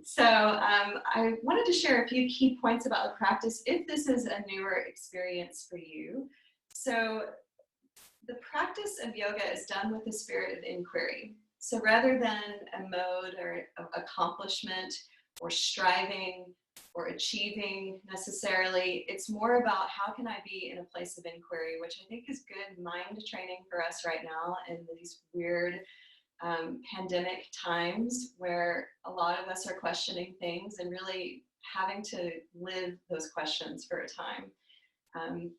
So I wanted to share a few key points about the practice if this is a newer experience for you. So the practice of yoga is done with the spirit of inquiry. So rather than a mode or accomplishment or striving or achieving necessarily, it's more about how can I be in a place of inquiry, which I think is good mind training for us right now in these weird pandemic times where a lot of us are questioning things and really having to live those questions for a time.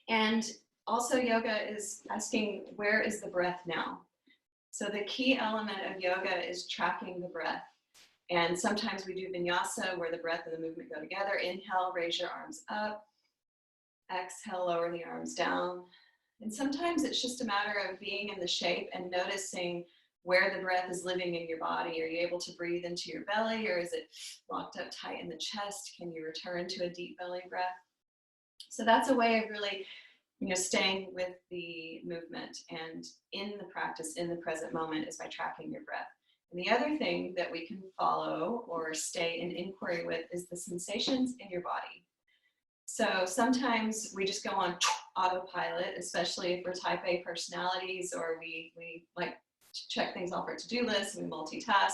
And also yoga is asking, where is the breath now? So the key element of yoga is tracking the breath. And sometimes we do vinyasa where the breath and the movement go together. Inhale, raise your arms up. Exhale, lower the arms down. And sometimes it's just a matter of being in the shape and noticing where the breath is living in your body. Are you able to breathe into your belly, or is it locked up tight in the chest? Can you return to a deep belly breath? So that's a way of really, staying with the movement and in the practice, in the present moment, is by tracking your breath. And the other thing that we can follow or stay in inquiry with is the sensations in your body. So sometimes we just go on autopilot, especially if we're type A personalities or we like to check things off our to-do list and we multitask.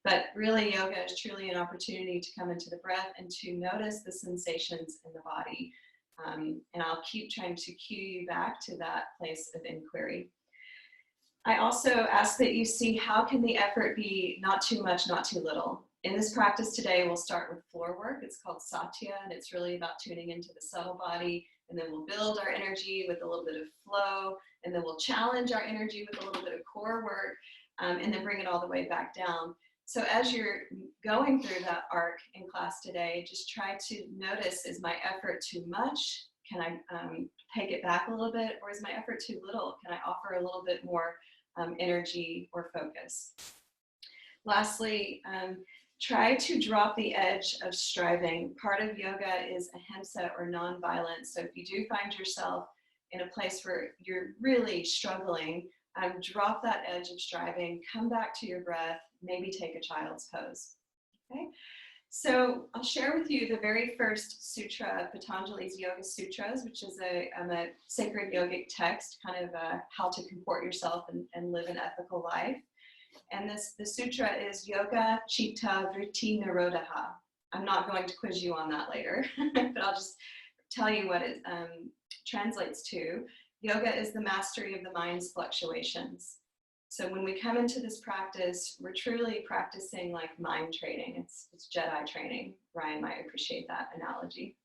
But really, yoga is truly an opportunity to come into the breath and to notice the sensations in the body. And I'll keep trying to cue you back to that place of inquiry. I also ask that you see how can the effort be not too much, not too little. In this practice today, we'll start with floor work. It's called Satya, and it's really about tuning into the subtle body. And then we'll build our energy with a little bit of flow, and then we'll challenge our energy with a little bit of core work, and then bring it all the way back down. So as you're going through that arc in class today, just try to notice, is my effort too much? Can I take it back a little bit? Or is my effort too little? Can I offer a little bit more energy or focus? Lastly, try to drop the edge of striving. Part of yoga is ahimsa or nonviolence. So if you do find yourself in a place where you're really struggling, drop that edge of striving, come back to your breath, maybe take a child's pose. Okay? So I'll share with you the very first sutra of Patanjali's Yoga Sutras, which is a sacred yogic text, kind of how to comport yourself and live an ethical life. And the sutra is Yoga Chitta Vritti Nirodha. I'm not going to quiz you on that later, but I'll just tell you what it translates to. Yoga is the mastery of the mind's fluctuations. So when we come into this practice, we're truly practicing like mind training. It's Jedi training. Ryan might appreciate that analogy.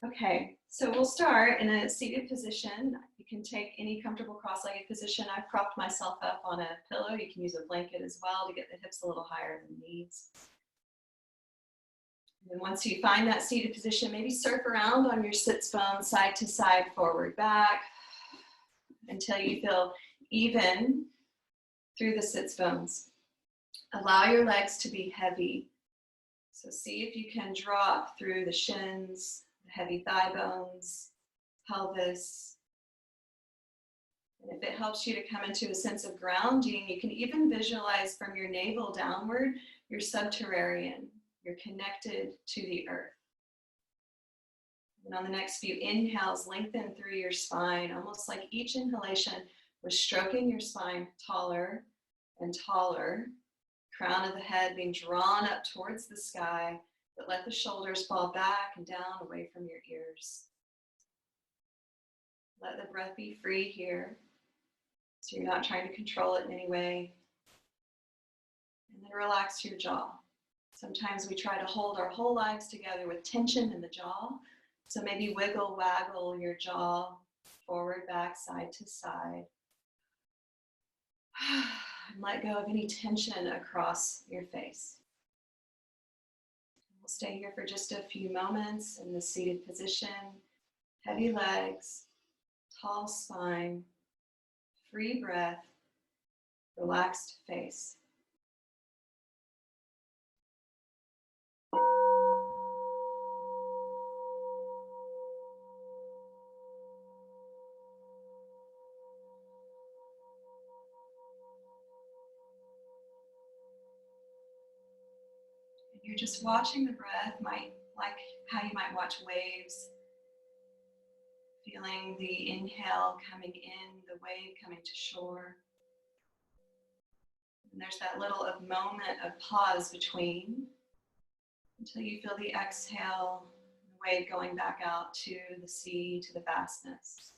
Okay, so we'll start in a seated position. You can take any comfortable cross-legged position. I've propped myself up on a pillow. You can use a blanket as well to get the hips a little higher than the knees. And then once you find that seated position, maybe surf around on your sits bones, side to side, forward, back, until you feel even through the sits bones. Allow your legs to be heavy. So see if you can drop through the shins, the heavy thigh bones, pelvis. And if it helps you to come into a sense of grounding, you can even visualize from your navel downward, you're subterranean. You're connected to the earth. And on the next few inhales, lengthen through your spine, almost like each inhalation was stroking your spine taller and taller. Crown of the head being drawn up towards the sky, but let the shoulders fall back and down away from your ears. Let the breath be free here, so you're not trying to control it in any way. And then relax your jaw. Sometimes we try to hold our whole lives together with tension in the jaw. So maybe wiggle, waggle your jaw forward, back, side to side. And let go of any tension across your face. We'll stay here for just a few moments in the seated position. Heavy legs, tall spine, free breath, relaxed face. You're just watching the breath, like how you might watch waves, feeling the inhale coming in, the wave coming to shore. And there's that little moment of pause between until you feel the exhale, the wave going back out to the sea, to the vastness.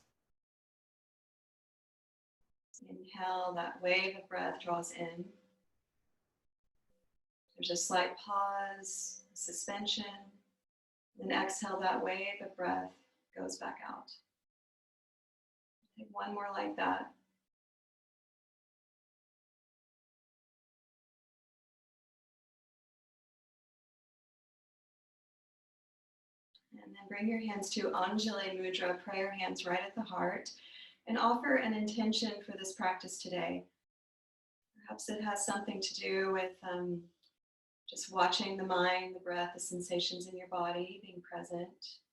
Inhale, that wave of breath draws in. There's a slight pause, suspension. Then exhale, that wave of breath goes back out. Take one more like that. And then bring your hands to Anjali Mudra, prayer hands right at the heart, and offer an intention for this practice today. Perhaps it has something to do with just watching the mind, the breath, the sensations in your body, being present.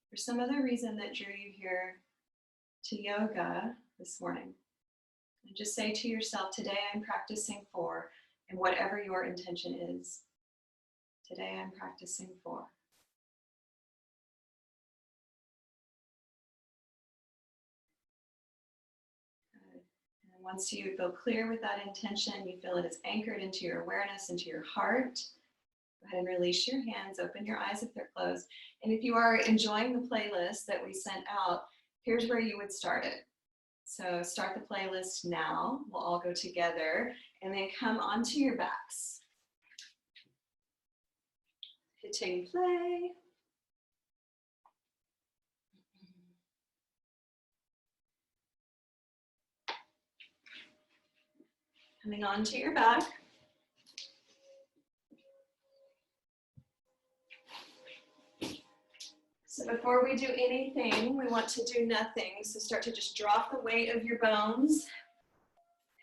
For some other reason that drew you here to yoga this morning. And just say to yourself, today I'm practicing for, and whatever your intention is, today I'm practicing for. Good. And once you feel clear with that intention, you feel it is anchored into your awareness, into your heart, go ahead and release your hands, open your eyes if they're closed. And if you are enjoying the playlist that we sent out, here's where you would start it. So start the playlist now. We'll all go together and then come onto your backs. Hitting play. Coming onto your back. So before we do anything, we want to do nothing. So start to just drop the weight of your bones,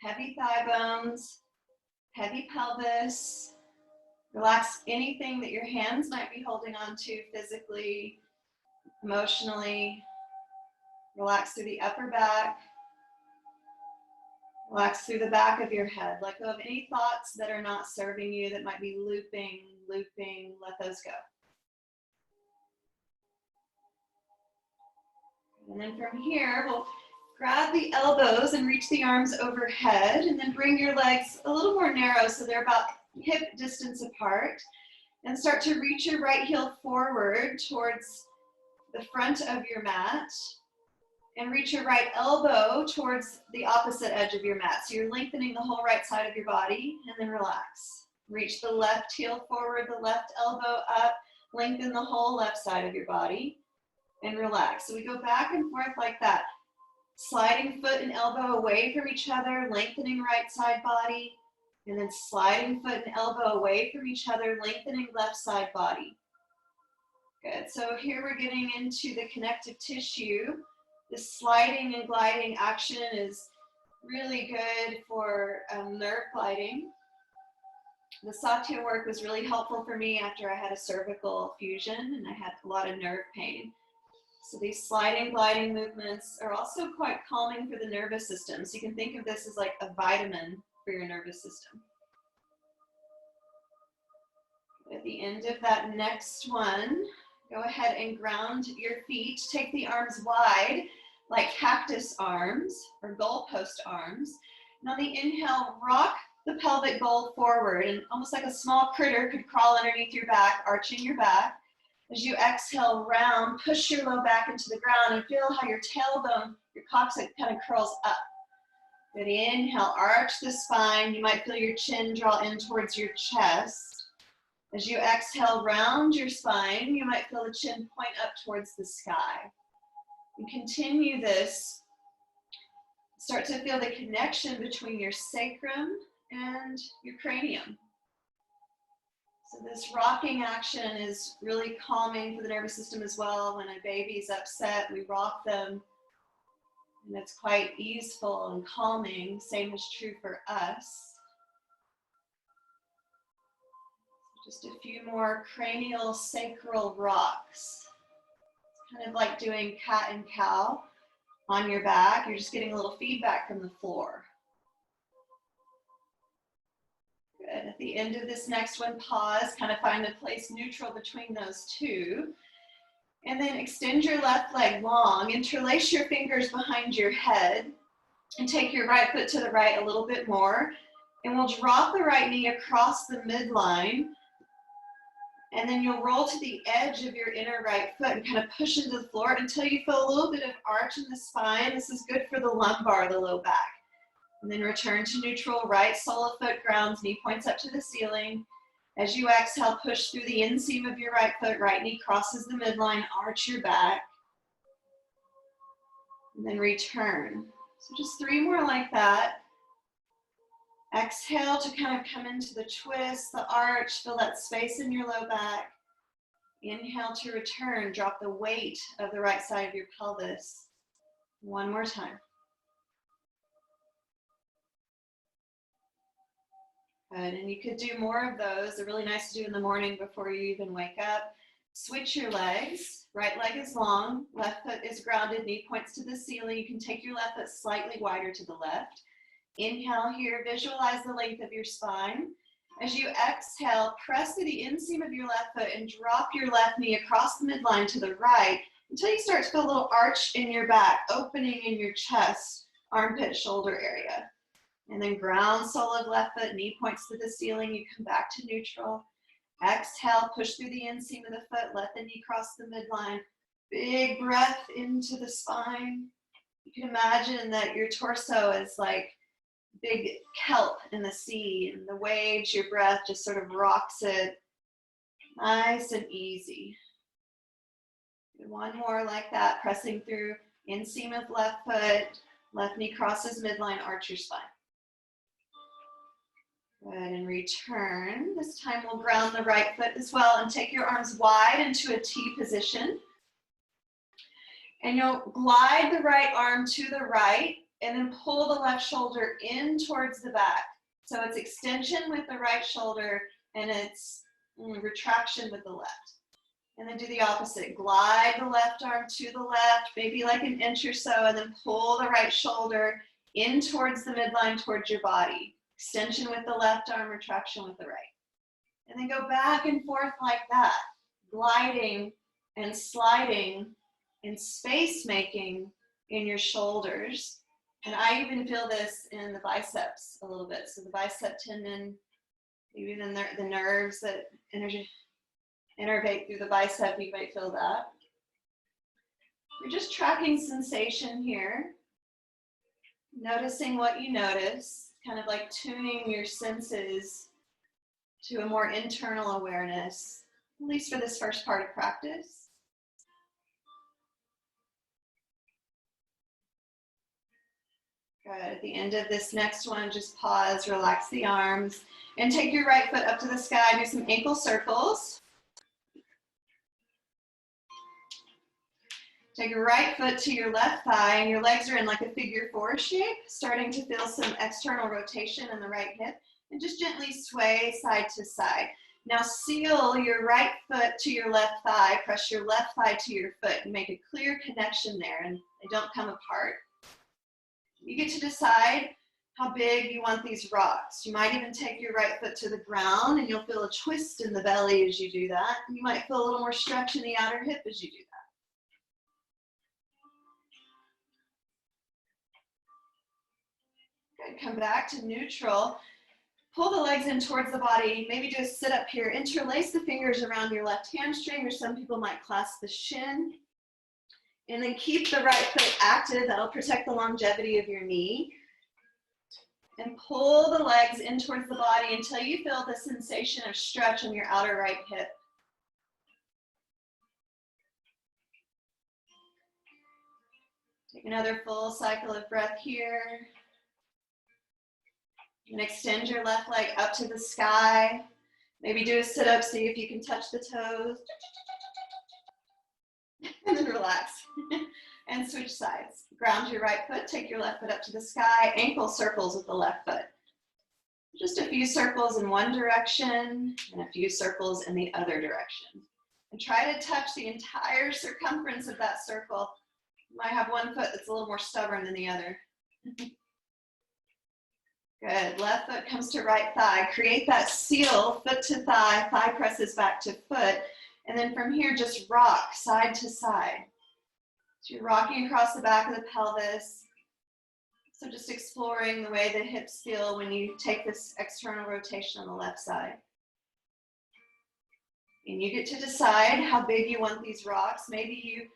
heavy thigh bones, heavy pelvis. Relax anything that your hands might be holding on to physically, emotionally. Relax through the upper back. Relax through the back of your head. Let go of any thoughts that are not serving you, that might be looping. Let those go. And then from here, we'll grab the elbows and reach the arms overhead, and then bring your legs a little more narrow so they're about hip distance apart. And start to reach your right heel forward towards the front of your mat. And reach your right elbow towards the opposite edge of your mat. So you're lengthening the whole right side of your body, and then relax. Reach the left heel forward, the left elbow up, lengthen the whole left side of your body. And relax. So we go back and forth like that. Sliding foot and elbow away from each other, lengthening right side body, and then sliding foot and elbow away from each other, lengthening left side body. Good. So here we're getting into the connective tissue. This sliding and gliding action is really good for nerve gliding. The Satya work was really helpful for me after I had a cervical fusion and I had a lot of nerve pain. So these sliding, gliding movements are also quite calming for the nervous system. So you can think of this as like a vitamin for your nervous system. At the end of that next one, go ahead and ground your feet. Take the arms wide like cactus arms or goalpost arms. And on the inhale, rock the pelvic bowl forward, and almost like a small critter could crawl underneath your back, arching your back. As you exhale, round, push your low back into the ground and feel how your tailbone, your coccyx kind of curls up. Good, inhale, arch the spine. You might feel your chin draw in towards your chest. As you exhale, round your spine. You might feel the chin point up towards the sky. And continue this. Start to feel the connection between your sacrum and your cranium. So this rocking action is really calming for the nervous system as well. When a baby's upset, we rock them, and it's quite easeful and calming. Same is true for us. So just a few more cranial sacral rocks. It's kind of like doing cat and cow on your back. You're just getting a little feedback from the floor. Good. Good. At the end of this next one, pause, kind of find a place neutral between those two. And then extend your left leg long, interlace your fingers behind your head, and take your right foot to the right a little bit more. And we'll drop the right knee across the midline. And then you'll roll to the edge of your inner right foot and kind of push into the floor until you feel a little bit of arch in the spine. This is good for the lumbar, the low back. And then return to neutral, right sole of foot grounds, knee points up to the ceiling. As you exhale, push through the inseam of your right foot, right knee crosses the midline, arch your back. And then return. So just 3 more like that. Exhale to kind of come into the twist, the arch, feel that space in your low back. Inhale to return, drop the weight of the right side of your pelvis. 1 more time. Good, and you could do more of those. They're really nice to do in the morning before you even wake up. Switch your legs. Right leg is long, left foot is grounded, knee points to the ceiling. You can take your left foot slightly wider to the left. Inhale here, visualize the length of your spine. As you exhale, press through the inseam of your left foot and drop your left knee across the midline to the right until you start to feel a little arch in your back, opening in your chest, armpit, shoulder area. And then ground sole of left foot, knee points to the ceiling. You come back to neutral. Exhale, push through the inseam of the foot, let the knee cross the midline. Big breath into the spine. You can imagine that your torso is like big kelp in the sea, and the waves, your breath just sort of rocks it. Nice and easy. 1 more like that, pressing through inseam of left foot, left knee crosses midline, arch your spine. Good, and return. This time we'll ground the right foot as well and take your arms wide into a T position. And you'll glide the right arm to the right and then pull the left shoulder in towards the back. So it's extension with the right shoulder and it's retraction with the left. And then do the opposite. Glide the left arm to the left, maybe like an inch or so, and then pull the right shoulder in towards the midline, towards your body. Extension with the left arm, retraction with the right. And then go back and forth like that, gliding and sliding and space making in your shoulders. And I even feel this in the biceps a little bit. So the bicep tendon, maybe even the nerves that innervate through the bicep, you might feel that. You're just tracking sensation here, noticing what you notice. Kind of like tuning your senses to a more internal awareness, at least for this first part of practice. Good. At the end of this next one, just pause, relax the arms, and take your right foot up to the sky. Do some ankle circles. Take your right foot to your left thigh, and your legs are in like a figure 4 shape, starting to feel some external rotation in the right hip, and just gently sway side to side. Now seal your right foot to your left thigh, press your left thigh to your foot, and make a clear connection there, and they don't come apart. You get to decide how big you want these rocks. You might even take your right foot to the ground, and you'll feel a twist in the belly as you do that. You might feel a little more stretch in the outer hip as you do that. Come back to neutral. Pull the legs in towards the body. Maybe do a sit up here. Interlace the fingers around your left hamstring, or some people might clasp the shin. And then keep the right foot active. That'll protect the longevity of your knee. And pull the legs in towards the body until you feel the sensation of stretch on your outer right hip. Take another full cycle of breath here. And extend your left leg up to the sky. Maybe do a sit-up, see if you can touch the toes. And then relax. And switch sides. Ground your right foot, take your left foot up to the sky, ankle circles with the left foot. Just a few circles in one direction and a few circles in the other direction. And try to touch the entire circumference of that circle. You might have one foot that's a little more stubborn than the other. Good. Left foot comes to right thigh. Create that seal, foot to thigh, thigh presses back to foot. And then from here, just rock side to side. So you're rocking across the back of the pelvis. So just exploring the way the hips feel when you take this external rotation on the left side. And you get to decide how big you want these rocks. Maybe you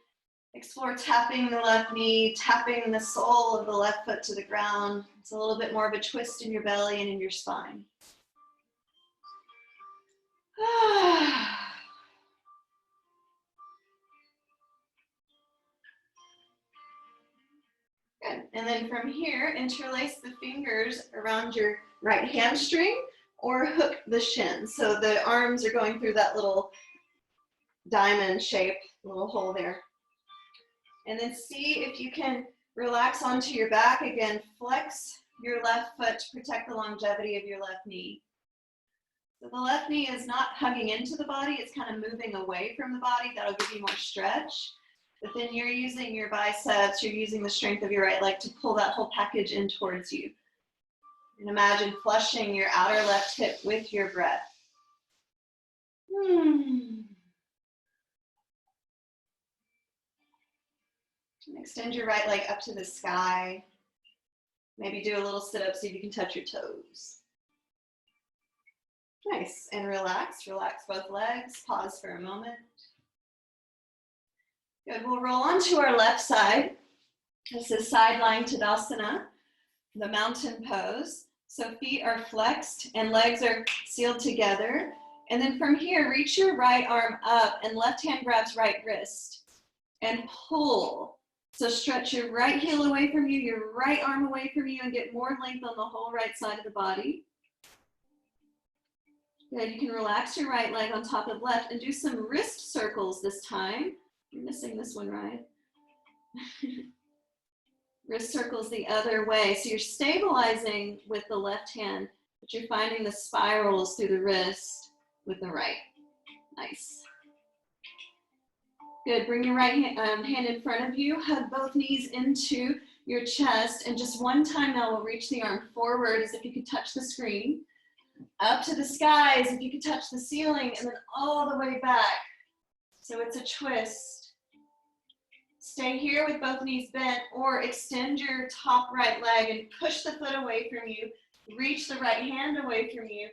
explore tapping the left knee, tapping the sole of the left foot to the ground. It's a little bit more of a twist in your belly and in your spine. Good. And then from here, interlace the fingers around your right hamstring or hook the shin. So the arms are going through that little diamond shape, little hole there. And then see if you can relax onto your back again. Flex your left foot to protect the longevity of your left knee. So the left knee is not hugging into the body, it's kind of moving away from the body. That'll give you more stretch. But then you're using your biceps, you're using the strength of your right leg to pull that whole package in towards you. And imagine flushing your outer left hip with your breath. Extend your right leg up to the sky. Maybe do a little sit-up so you can touch your toes. Nice, and relax. Relax both legs. Pause for a moment. Good, we'll roll onto our left side. This is side lying Tadasana, the mountain pose. So feet are flexed and legs are sealed together. And then from here, reach your right arm up and left hand grabs right wrist and pull. So stretch your right heel away from you, your right arm away from you, and get more length on the whole right side of the body. Good, you can relax your right leg on top of left and do some wrist circles this time. You're missing this one, right? Wrist circles the other way. So you're stabilizing with the left hand, but you're finding the spirals through the wrist with the right. Nice. Good, bring your right hand in front of you, hug both knees into your chest, and just one time now we'll reach the arm forward as if you could touch the screen, up to the sky as if you could touch the ceiling, and then all the way back. So it's a twist. Stay here with both knees bent, or extend your top right leg and push the foot away from you, reach the right hand away from you,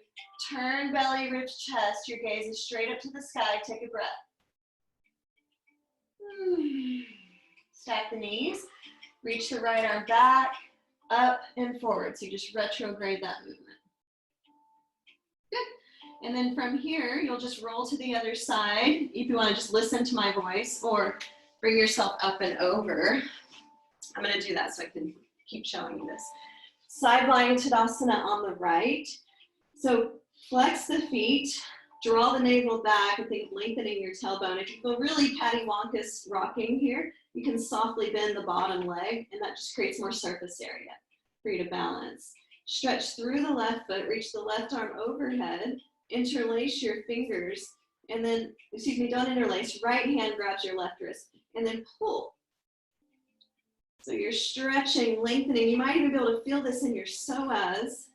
turn belly, ribs, chest, your gaze is straight up to the sky, take a breath. Stack the knees, reach the right arm back, up and forward. So you just retrograde that movement. Good. And then from here, you'll just roll to the other side. If you want to just listen to my voice or bring yourself up and over. I'm going to do that so I can keep showing you this. Side lying Tadasana on the right. So flex the feet. Draw the navel back and think of lengthening your tailbone. If you feel really cattywampus rocking here, you can softly bend the bottom leg, and that just creates more surface area for you to balance. Stretch through the left foot, reach the left arm overhead, interlace your fingers, and then, excuse me, don't interlace, right hand grabs your left wrist, and then pull. So you're stretching, lengthening. You might even be able to feel this in your psoas.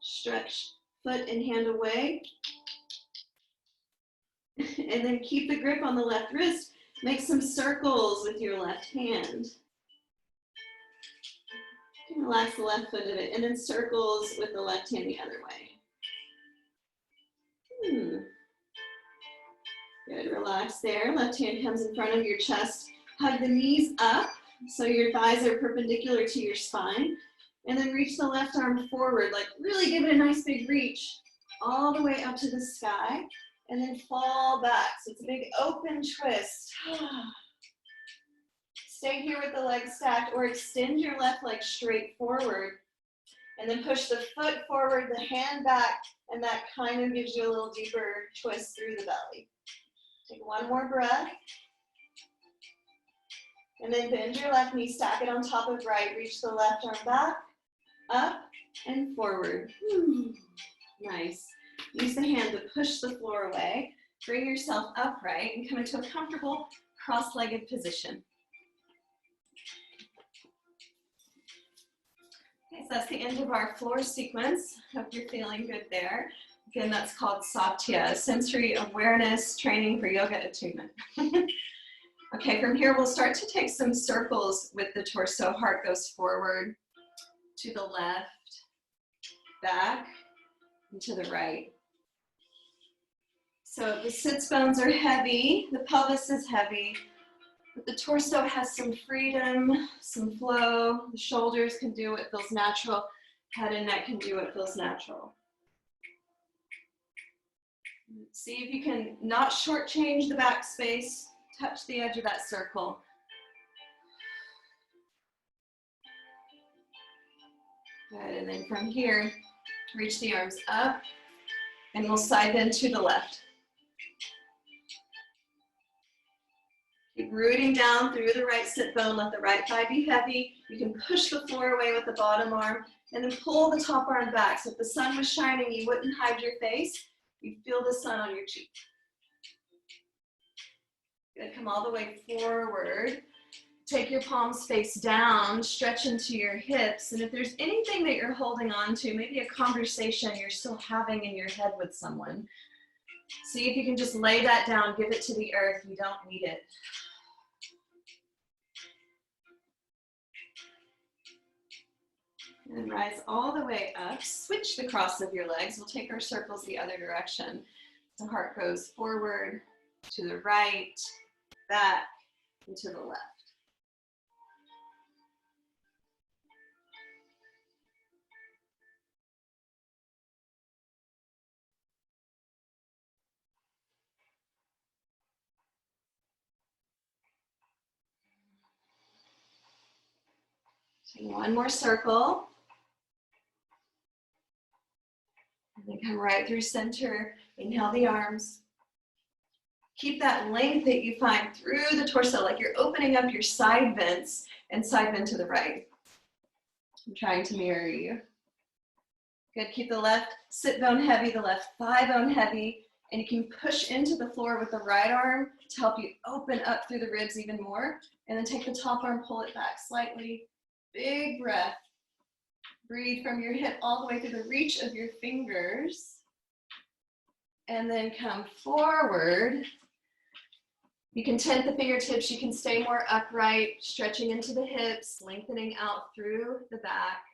Stretch foot and hand away. And then keep the grip on the left wrist. Make some circles with your left hand. Relax the left foot of it, and then circles with the left hand the other way. Good, relax there. Left hand comes in front of your chest. Hug the knees up, so your thighs are perpendicular to your spine. And then reach the left arm forward, like really give it a nice big reach, all the way up to the sky. And then fall back. So it's a big open twist. Stay here with the legs stacked, or extend your left leg straight forward. And then push the foot forward, the hand back, and that kind of gives you a little deeper twist through the belly. Take one more breath. And then bend your left knee, stack it on top of right, reach the left arm back, up and forward. Nice. Use the hand to push the floor away. Bring yourself upright and come into a comfortable cross-legged position. Okay, that's the end of our floor sequence. Hope you're feeling good there. Again, that's called Satya, sensory awareness training for yoga attunement. Okay, from here we'll start to take some circles with the torso. Heart goes forward, to the left, back, and to the right. So the sits bones are heavy, the pelvis is heavy, but the torso has some freedom, some flow. The shoulders can do what feels natural. Head and neck can do what feels natural. See if you can not shortchange the back space. Touch the edge of that circle. Good, and then from here, reach the arms up, and we'll side bend to the left. Keep rooting down through the right sit bone. Let the right thigh be heavy. You can push the floor away with the bottom arm, and then pull the top arm back. So if the sun was shining, you wouldn't hide your face. You'd feel the sun on your cheek. Good, come all the way forward. Take your palms face down, stretch into your hips, and if there's anything that you're holding on to, maybe a conversation you're still having in your head with someone, see if you can just lay that down, give it to the earth. You don't need it. And rise all the way up. Switch the cross of your legs. We'll take our circles the other direction. The heart goes forward, to the right, back, and to the left. So one more circle. And then come right through center. Inhale the arms. Keep that length that you find through the torso, like you're opening up your side vents and side bend to the right. I'm trying to mirror you. Good, keep the left sit bone heavy, the left thigh bone heavy, and you can push into the floor with the right arm to help you open up through the ribs even more. And then take the top arm, pull it back slightly. Big breath. Breathe from your hip all the way through the reach of your fingers. And then come forward. You can tent the fingertips, you can stay more upright, stretching into the hips, lengthening out through the back,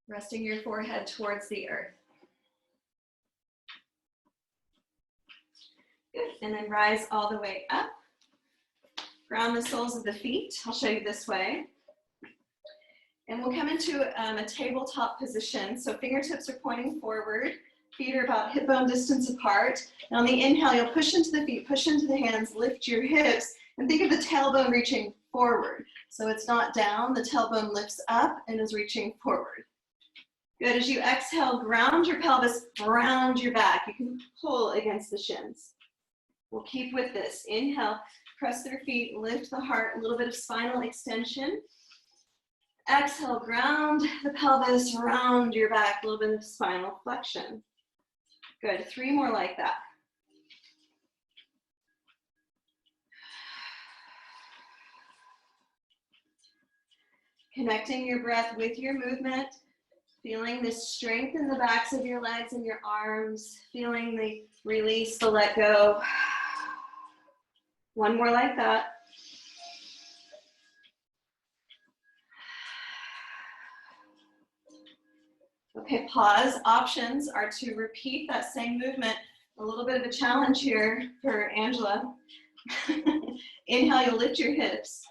resting your forehead towards the earth. Good, and then rise all the way up. Ground the soles of the feet. I'll show you this way. And we'll come into a tabletop position. So fingertips are pointing forward. Feet are about hip bone distance apart. And on the inhale, you'll push into the feet, push into the hands, lift your hips, and think of the tailbone reaching forward. So it's not down, the tailbone lifts up and is reaching forward. Good, as you exhale, ground your pelvis, round your back. You can pull against the shins. We'll keep with this. Inhale, press their feet, lift the heart, a little bit of spinal extension. Exhale, ground the pelvis, round your back, a little bit of spinal flexion. Good, 3 more like that. Connecting your breath with your movement, feeling the strength in the backs of your legs and your arms, feeling the release, the let go. 1 more like that. Okay, pause. Options are to repeat that same movement. A little bit of a challenge here for Angela. Inhale, you'll lift your hips.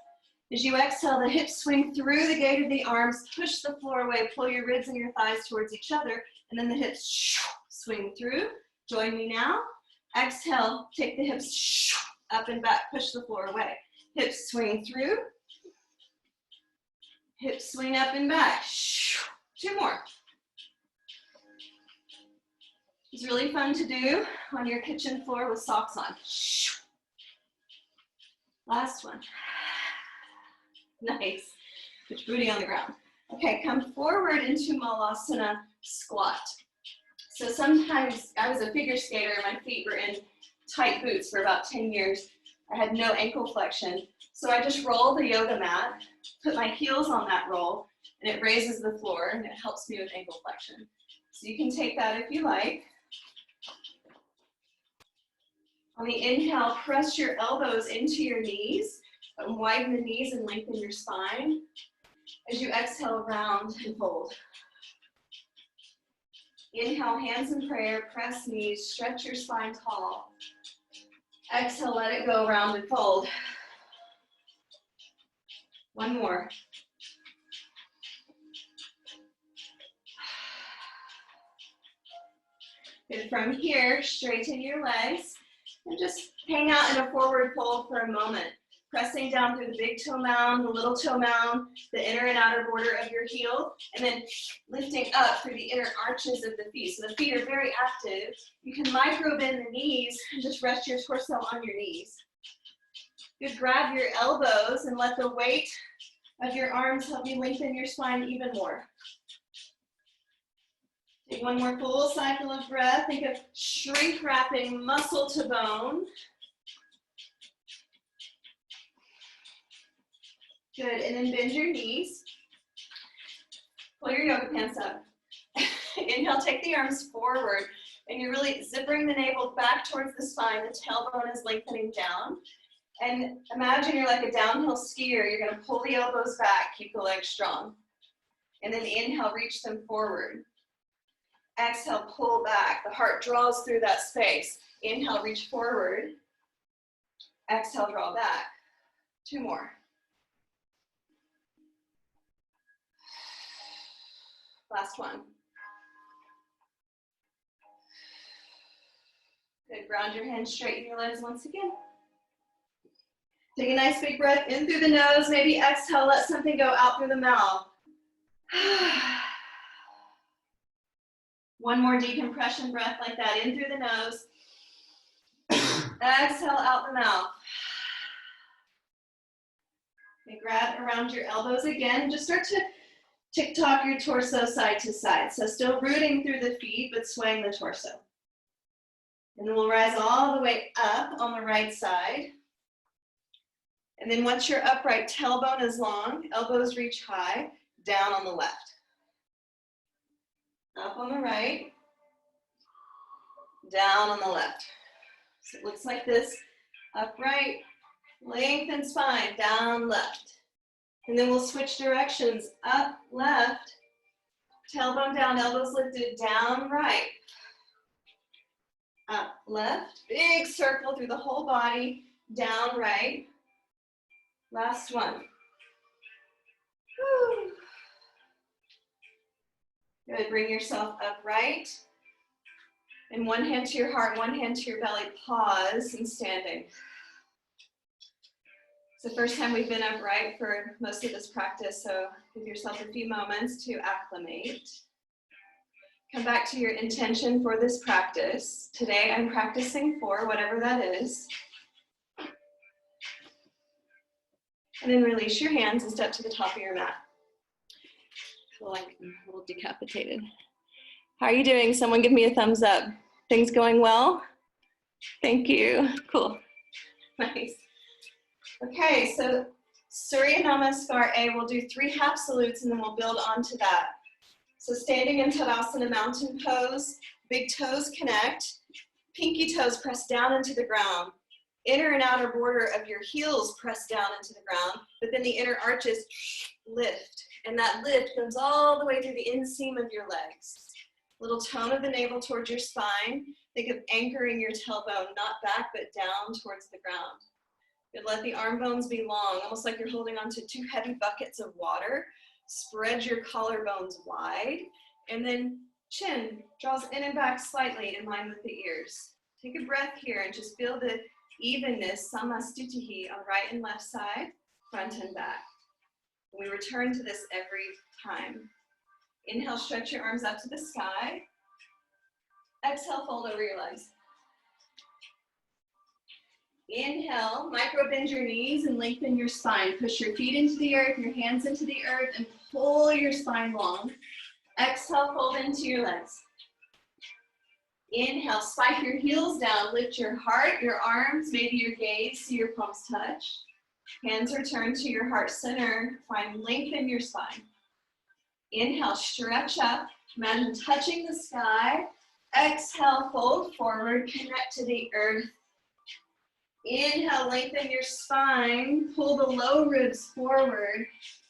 As you exhale, the hips swing through the gate of the arms, push the floor away, pull your ribs and your thighs towards each other, and then the hips swing through. Join me now. Exhale, take the hips up and back, push the floor away. Hips swing through. Hips swing up and back. 2 more. It's really fun to do on your kitchen floor with socks on. Last one. Nice. Put your booty on the ground. Okay, come forward into Malasana squat. So sometimes I was a figure skater, my feet were in tight boots for about 10 years. I had no ankle flexion. So I just rolled the yoga mat, put my heels on that roll, and it raises the floor, and it helps me with ankle flexion. So you can take that if you like. On the inhale, press your elbows into your knees, and widen the knees and lengthen your spine. As you exhale, round and fold. Inhale, hands in prayer, press knees, stretch your spine tall. Exhale, let it go, round and fold. One more. Good. From here, straighten your legs and just hang out in a forward fold for a moment. Pressing down through the big toe mound, the little toe mound, the inner and outer border of your heel, and then lifting up through the inner arches of the feet. So the feet are very active. You can micro bend the knees and just rest your torso on your knees. Good. Grab your elbows and let the weight of your arms help you lengthen your spine even more. Take one more full cycle of breath. Think of shrink wrapping muscle to bone. Good, and then bend your knees. Pull your yoga pants up. Inhale, take the arms forward, and you're really zippering the navel back towards the spine. The tailbone is lengthening down. And imagine you're like a downhill skier. You're gonna pull the elbows back, keep the legs strong. And then inhale, reach them forward. Exhale, pull back. The heart draws through that space. Inhale, reach forward. Exhale, draw back. Two more. Last one. Good. Ground your hands, straighten your legs once again. Take a nice big breath in through the nose. Maybe exhale, let something go out through the mouth. One more decompression breath like that, in through the nose. Exhale out the mouth. Okay, grab around your elbows again. Just start to tick-tock your torso side to side. So still rooting through the feet, but swaying the torso. And then we'll rise all the way up on the right side. And then once you're upright, tailbone is long, elbows reach high, down on the left. Up on the right, down on the left. So it looks like this, upright, lengthen spine, down, left. And then we'll switch directions, up, left, tailbone down, elbows lifted, down, right. Up, left, big circle through the whole body, down, right. Last one. Whew. Good, bring yourself upright. And one hand to your heart, one hand to your belly, pause and standing. It's the first time we've been upright for most of this practice, so give yourself a few moments to acclimate. Come back to your intention for this practice. Today I'm practicing for whatever that is. And then release your hands and step to the top of your mat. I feel like I'm a little decapitated. How are you doing? Someone give me a thumbs up. Things going well? Thank you. Cool. Nice. Okay, so Surya Namaskar A, we'll do 3 half salutes and then we'll build onto that. So standing in Tadasana mountain pose, big toes connect, pinky toes press down into the ground. Inner and outer border of your heels press down into the ground, but then the inner arches lift. And that lift goes all the way through the inseam of your legs. Little tone of the navel towards your spine. Think of anchoring your tailbone, not back, but down towards the ground. Good, let the arm bones be long, almost like you're holding onto 2 heavy buckets of water. Spread your collarbones wide, and then chin draws in and back slightly in line with the ears. Take a breath here and just feel the evenness, samastitihi, on right and left side, front and back. We return to this every time. Inhale, stretch your arms up to the sky. Exhale, fold over your legs. Inhale, micro bend your knees and lengthen your spine. Push your feet into the earth, your hands into the earth, and pull your spine long. Exhale, fold into your legs. Inhale, spike your heels down, lift your heart, your arms, maybe your gaze, so your palms touch. Hands return to your heart center. Find length in your spine. Inhale, stretch up. Imagine touching the sky. Exhale, fold forward, connect to the earth. Inhale, lengthen your spine. Pull the low ribs forward.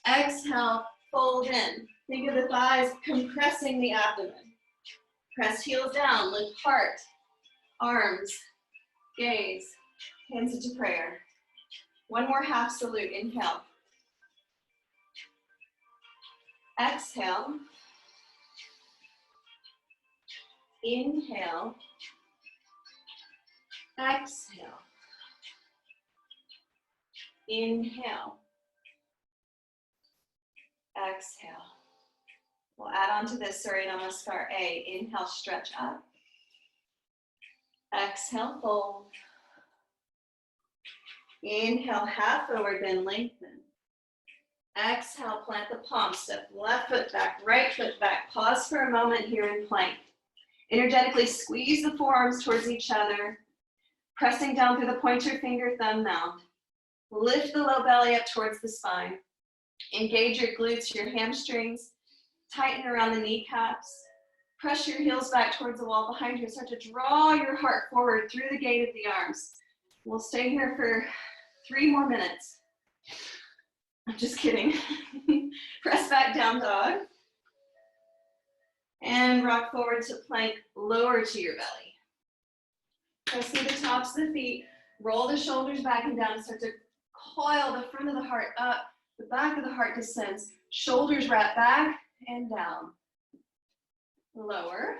Exhale, fold in. Think of the thighs compressing the abdomen. Press heels down, lift heart, arms, gaze, hands into prayer. One more half salute, inhale. Exhale. Inhale. Exhale. Inhale. Exhale. We'll add on to this Surya Namaskar A. Inhale, stretch up. Exhale, fold. Inhale, half forward, then lengthen. Exhale, plant the palms, step left foot back, right foot back. Pause for a moment here in plank. Energetically squeeze the forearms towards each other, pressing down through the pointer finger thumb mound. Lift the low belly up towards the spine. Engage your glutes, your hamstrings. Tighten around the kneecaps. Press your heels back towards the wall behind you and start to draw your heart forward through the gate of the arms. We'll stay here for 3 more minutes. I'm just kidding. Press back down dog. And rock forward to plank, lower to your belly. Press through the tops of the feet, roll the shoulders back and down and start to coil the front of the heart up, the back of the heart descends, shoulders wrap back and down. Lower.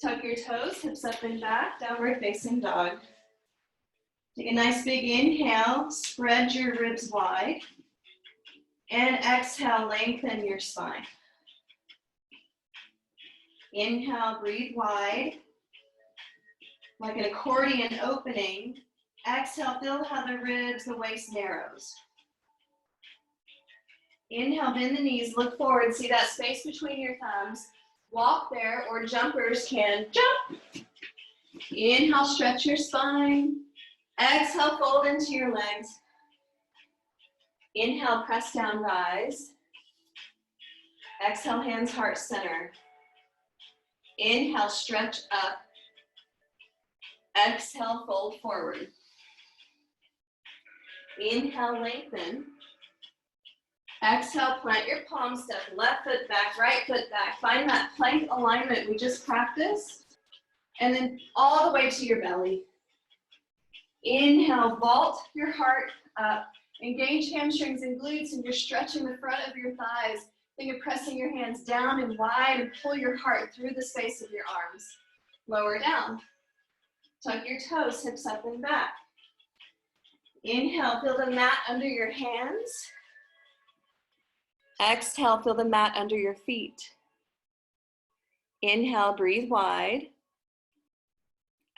Tuck your toes, hips up and back, downward facing dog. Take a nice big inhale, spread your ribs wide. And exhale, lengthen your spine. Inhale, breathe wide, like an accordion opening. Exhale, feel how the ribs, the waist narrows. Inhale, bend the knees, look forward, see that space between your thumbs. Walk there, or jumpers can jump. Inhale, stretch your spine. Exhale, fold into your legs. Inhale, press down, rise. Exhale, hands, heart center. Inhale, stretch up. Exhale, fold forward. Inhale, lengthen. Exhale, plant your palms, step left foot back, right foot back. Find that plank alignment we just practiced. And then all the way to your belly. Inhale, vault your heart up. Engage hamstrings and glutes, and you're stretching the front of your thighs. Then you're pressing your hands down and wide and pull your heart through the space of your arms. Lower down. Tuck your toes, hips up and back. Inhale, feel the mat under your hands. Exhale, feel the mat under your feet. Inhale, breathe wide.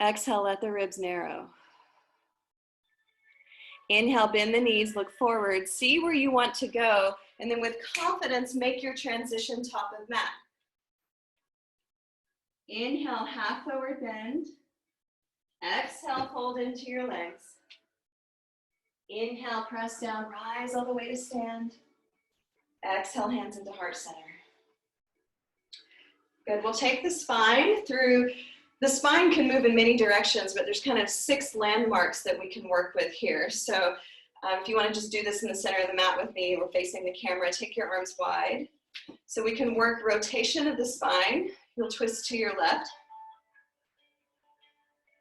Exhale, let the ribs narrow. Inhale, bend the knees, look forward, see where you want to go, and then with confidence, make your transition top of mat. Inhale, half forward bend. Exhale, fold into your legs. Inhale, press down, rise all the way to stand. Exhale, hands into heart center. Good, we'll take the spine through. The spine can move in many directions, but there's kind of 6 landmarks that we can work with here. So if you want to just do this in the center of the mat with me, we're facing the camera, take your arms wide. So we can work rotation of the spine. You'll twist to your left.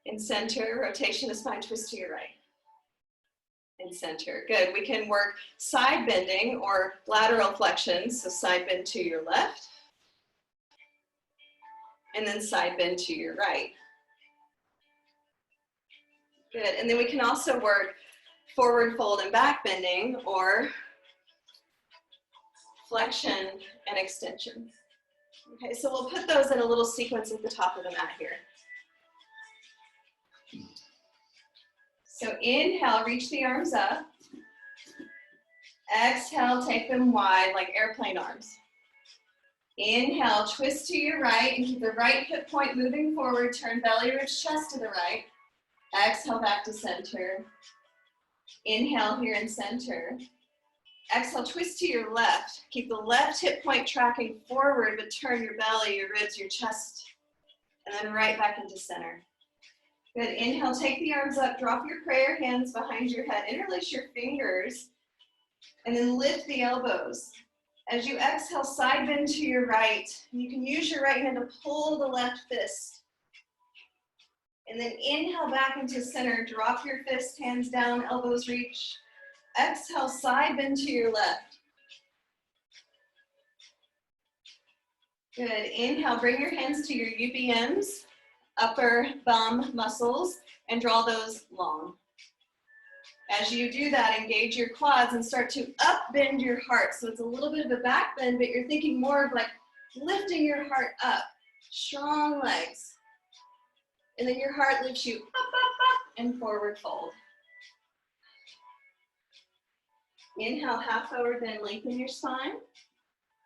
In center, rotation of the spine, twist to your right. In center, good. We can work side bending or lateral flexion, so side bend to your left. And then side bend to your right. Good, and then we can also work forward fold and back bending, or flexion and extension. Okay, so we'll put those in a little sequence at the top of the mat here. So inhale, reach the arms up. Exhale, take them wide like airplane arms. Inhale, twist to your right and keep the right hip point moving forward. Turn belly, ribs, chest to the right. Exhale, back to center. Inhale here in center. Exhale, twist to your left. Keep the left hip point tracking forward, but turn your belly, your ribs, your chest, and then right back into center. Good, inhale, take the arms up, drop your prayer hands behind your head, interlace your fingers, and then lift the elbows. As you exhale, side bend to your right. You can use your right hand to pull the left fist. And then inhale back into center, drop your fist, hands down, elbows reach. Exhale, side bend to your left. Good, inhale, bring your hands to your UBMs, upper bum muscles, and draw those long. As you do that, engage your quads and start to up bend your heart. So it's a little bit of a back bend, but you're thinking more of like lifting your heart up. Strong legs. And then your heart lifts you up, and forward fold. Inhale, half forward bend, lengthen your spine.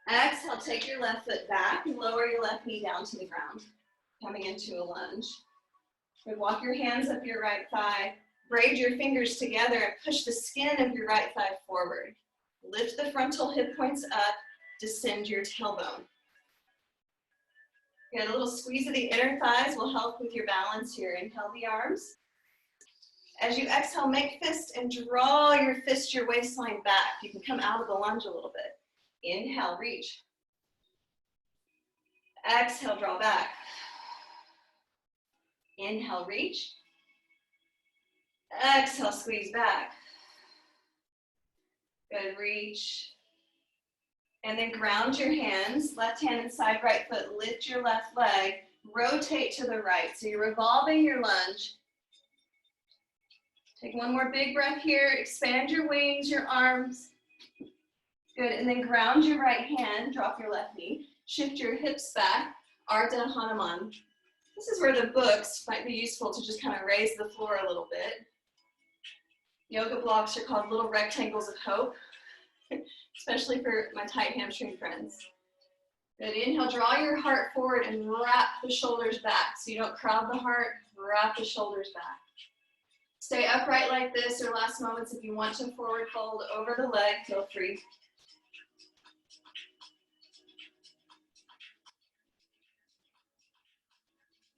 Exhale, take your left foot back and lower your left knee down to the ground, coming into a lunge. Good, walk your hands up your right thigh. Braid your fingers together and push the skin of your right thigh forward. Lift the frontal hip points up, descend your tailbone. Good, a little squeeze of the inner thighs will help with your balance here. Inhale the arms. As you exhale, make fist and draw your fist, your waistline back. You can come out of the lunge a little bit. Inhale, reach. Exhale, draw back. Inhale, reach. Exhale, squeeze back. Good, reach. And then ground your hands, left hand inside right foot, lift your left leg, rotate to the right. So you're revolving your lunge. Take one more big breath here, expand your wings, your arms. Good, and then ground your right hand, drop your left knee, shift your hips back, Ardha Hanuman. This is where the books might be useful to just kind of raise the floor a little bit. Yoga blocks are called little rectangles of hope, especially for my tight hamstring friends. Good, inhale, draw your heart forward and wrap the shoulders back. So you don't crowd the heart, wrap the shoulders back. Stay upright like this, or last moments if you want to forward fold over the leg, feel free.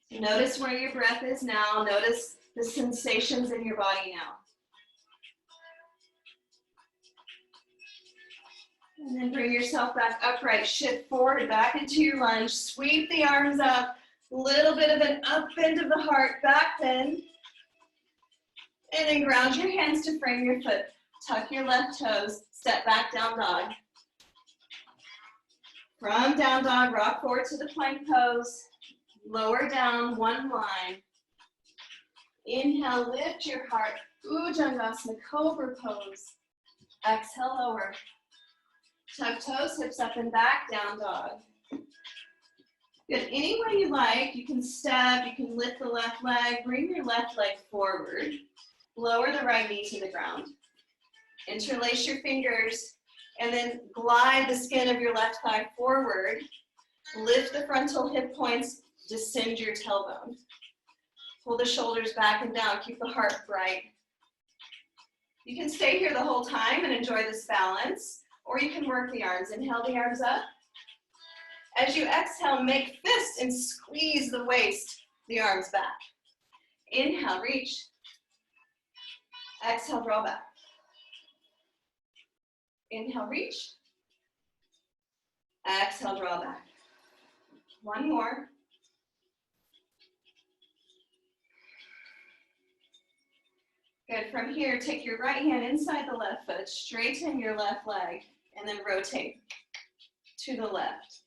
Notice where your breath is now. Notice the sensations in your body now. And then bring yourself back upright. Shift forward, back into your lunge. Sweep the arms up. Little bit of an up bend of the heart, back bend. And then ground your hands to frame your foot. Tuck your left toes. Step back, down dog. From down dog, rock forward to the plank pose. Lower down, one line. Inhale, lift your heart. Bhujangasana, cobra pose. Exhale, lower. Tuck toes, hips up and back, down dog. Good, any way you like, you can step, you can lift the left leg, bring your left leg forward. Lower the right knee to the ground. Interlace your fingers and then glide the skin of your left thigh forward. Lift the frontal hip points, descend your tailbone. Pull the shoulders back and down, keep the heart bright. You can stay here the whole time and enjoy this balance, or you can work the arms. Inhale the arms up. As you exhale, make fists and squeeze the waist, the arms back. Inhale, reach. Exhale, draw back. Inhale, reach. Exhale, draw back. One more. Good, from here, take your right hand inside the left foot, straighten your left leg, and then rotate to the left.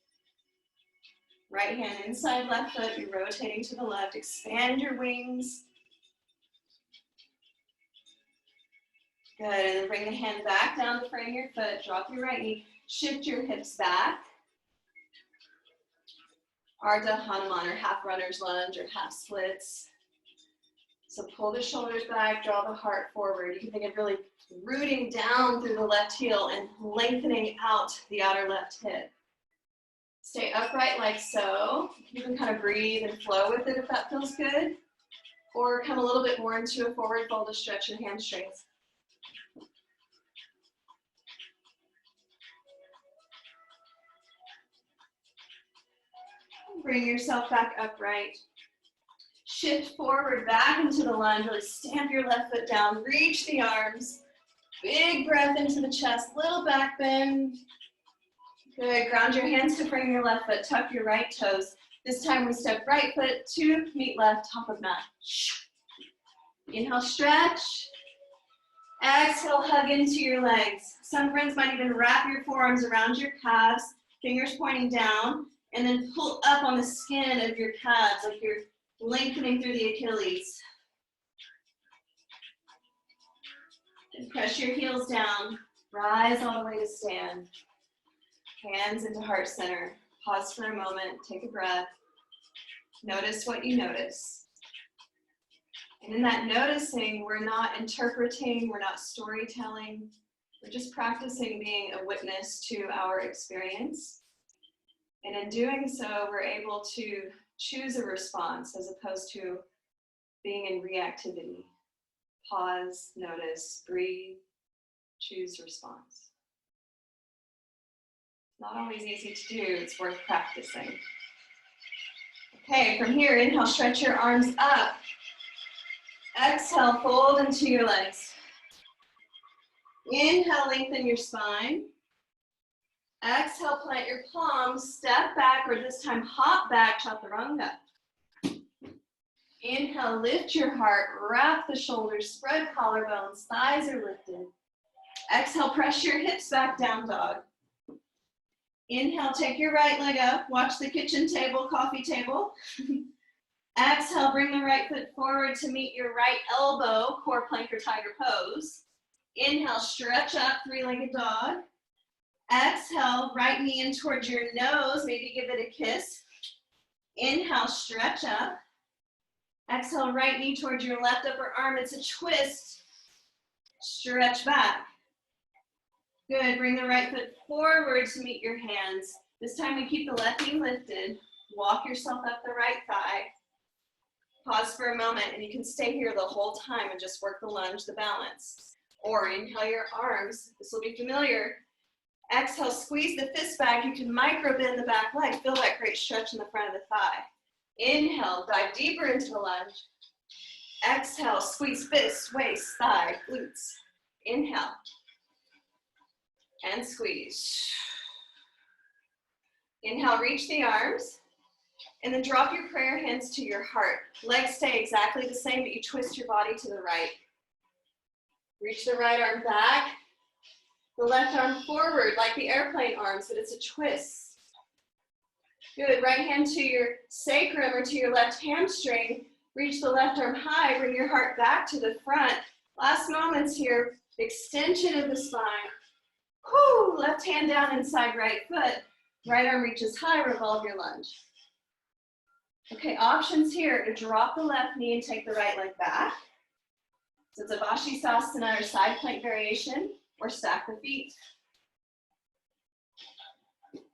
Right hand inside left foot, you're rotating to the left. Expand your wings. Good, and then bring the hand back down to frame your foot, drop your right knee, shift your hips back. Ardha Hanuman, or half runner's lunge, or half splits. So pull the shoulders back, draw the heart forward. You can think of really rooting down through the left heel and lengthening out the outer left hip. Stay upright like so. You can kind of breathe and flow with it if that feels good. Or come a little bit more into a forward fold to stretch your hamstrings. Bring yourself back upright. Shift forward back into the lunge. Really stamp your left foot down. Reach the arms. Big breath into the chest. Little back bend. Good. Ground your hands to frame your left foot. Tuck your right toes. This time we step right foot to meet left, top of mat. Inhale, stretch. Exhale, hug into your legs. Some friends might even wrap your forearms around your calves, fingers pointing down, and then pull up on the skin of your calves like you're lengthening through the Achilles. And press your heels down. Rise all the way to stand. Hands into heart center. Pause for a moment. Take a breath. Notice what you notice. And in that noticing, we're not interpreting, we're not storytelling. We're just practicing being a witness to our experience. And in doing so, we're able to choose a response as opposed to being in reactivity. Pause, notice, breathe, choose response. Not always easy to do, it's worth practicing. Okay, from here, inhale, stretch your arms up. Exhale, fold into your legs. Inhale, lengthen your spine. Exhale, plant your palms, step back, or this time hop back, chaturanga. Inhale, lift your heart, wrap the shoulders, spread collarbones, thighs are lifted. Exhale, press your hips back, down dog. Inhale, take your right leg up, watch the kitchen table, coffee table. Exhale, bring the right foot forward to meet your right elbow, core plank or tiger pose. Inhale, stretch up, three-legged dog. Exhale, right knee in towards your nose, maybe give it a kiss. Inhale, stretch up. Exhale, right knee towards your left upper arm, it's a twist. Stretch back. Good, bring the right foot forward to meet your hands. This time we keep the left knee lifted. Walk yourself up the right thigh. Pause for a moment, and you can stay here the whole time and just work the lunge, the balance. Or inhale your arms, this will be familiar. Exhale, squeeze the fist back. You can micro bend the back leg. Feel that great stretch in the front of the thigh. Inhale, dive deeper into the lunge. Exhale, squeeze fist, waist, thigh, glutes. Inhale. And squeeze. Inhale, reach the arms. And then drop your prayer hands to your heart. Legs stay exactly the same, but you twist your body to the right. Reach the right arm back. The left arm forward like the airplane arms, but it's a twist. Good, right hand to your sacrum or to your left hamstring. Reach the left arm high, bring your heart back to the front. Last moments here, extension of the spine. Whoo, left hand down inside right foot. Right arm reaches high, revolve your lunge. Okay, options here to drop the left knee and take the right leg back. So it's a Vashisthasana or side plank variation, or stack the feet.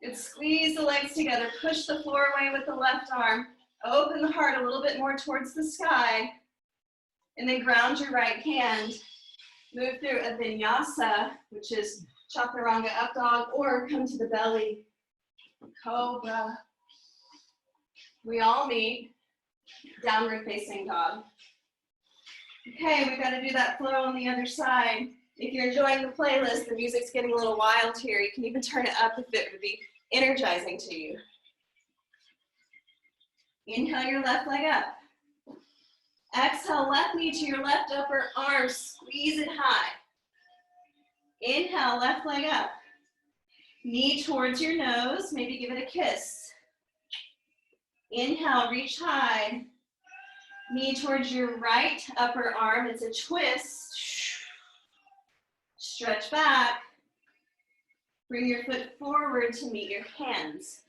Good, squeeze the legs together, push the floor away with the left arm, open the heart a little bit more towards the sky, and then ground your right hand. Move through a vinyasa, which is chaturanga up dog, or come to the belly, cobra. We all meet downward facing dog. Okay, we've got to do that flow on the other side. If you're enjoying the playlist, the music's getting a little wild here. You can even turn it up if it would be energizing to you. Inhale your left leg up. Exhale, left knee to your left upper arm. Squeeze it high. Inhale, left leg up. Knee towards your nose. Maybe give it a kiss. Inhale, reach high. Knee towards your right upper arm. It's a twist. Stretch back. Bring your foot forward to meet your hands.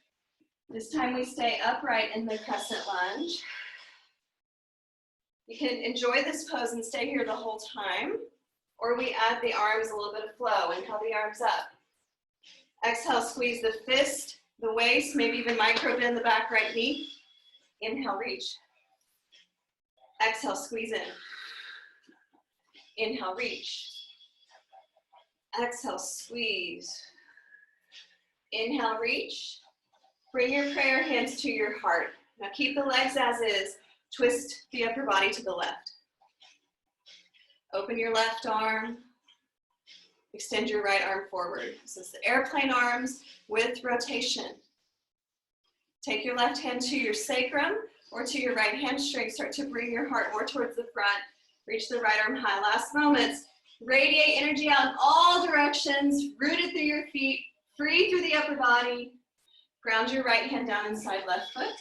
This time we stay upright in the crescent lunge. You can enjoy this pose and stay here the whole time, or we add the arms a little bit of flow. Inhale the arms up. Exhale, squeeze the fist, the waist, maybe even micro bend the back right knee. Inhale, reach. Exhale, squeeze in. Inhale, reach. Exhale, squeeze. Inhale, reach. Bring your prayer hands to your heart. Now keep the legs as is. Twist the upper body to the left. Open your left arm. Extend your right arm forward. This is the airplane arms with rotation. Take your left hand to your sacrum or to your right hamstring. Start to bring your heart more towards the front. Reach the right arm high. Last moments. Radiate energy out in all directions. Rooted through your feet. Free through the upper body. Ground your right hand down inside left foot.